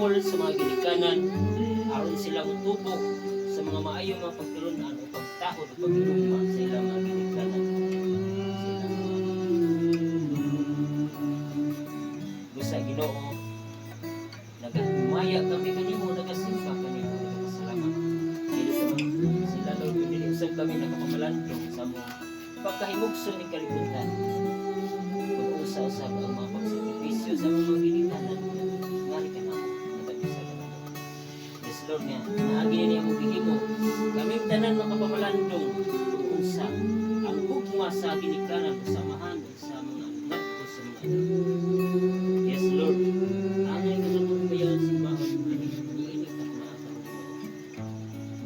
pagpamol sa mga ginikanan aron sila mutubo sa mga maayong mga pagtulunan o pagtakod o pagilugma sa ilang mga ginikanan. Gusto Ginoo, nagumaya kami kanimo, nagasimba kanimo, nagpasalamat. Dili sa mga sila Lord, kundi usab kami nakapamalandong sa mga pagkahimugso ni kalibutan. Kung usa-usa ang mga pagsakripisyo sa mga ginikanan, ngali ka na nagabisa ka na. Yes Lord nga, naagi niya mo gihimo, kaming tanan makapamalandong kung unsa ang hugma sa ginikanan o samahan sa mga anak o sa mga anak. Yes Lord, angay ka na mong bayan si Bahon, iniinit at maatang ito.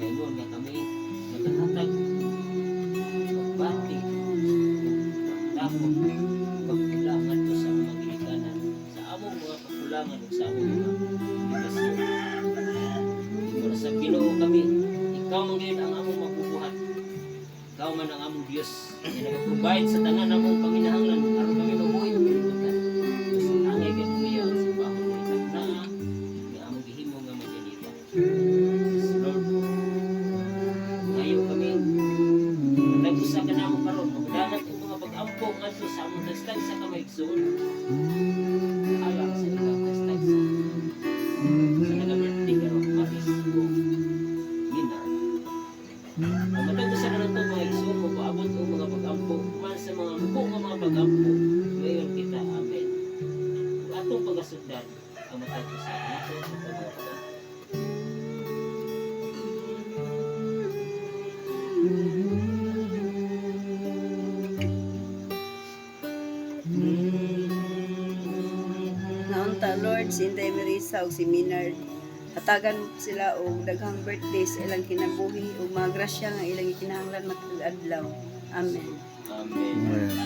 Ngayon nga kami, naghahatag, magbati, magdakot, magkulangan to sa mga ginikanan, sa among mga kakulangan o sa among mga ligasyon. Para sa Ginoo kami, ikaw man ngayon ang among mabubuhat. Ikaw man ang among Diyos, na nag-provide sa tanan among panginahanglan, aron kami mabuhay ng kalibutan. Angay ka kuya ang simbahon mo itaknaa, nga among gihimo nga maganita. Yes, Lord. Ngayon kami, nag-usa ka na mo karon, magdagat ang mga pag-ampo ngadto sa among tagstag sa kamaigsoon. Alam sa ilang tagstag sa nag-birthday karon, Maris o Mina. Matag-usa ka na ito mga igsoon mo, paabot o mga pag-ampo, man sa mga muko nga mga pag-ampo. Ngayon kita, amen. Ang atong pag-asugdan, ang matag-usa nato sa pag-ampo. Naunta Lord, si Inday Marisa ug si Minard. Hatagan sila og daghang birthday sa ilang kinabuhi ug mga grasya nga ilang ikinahanglan matag adlaw. Amen. Amen.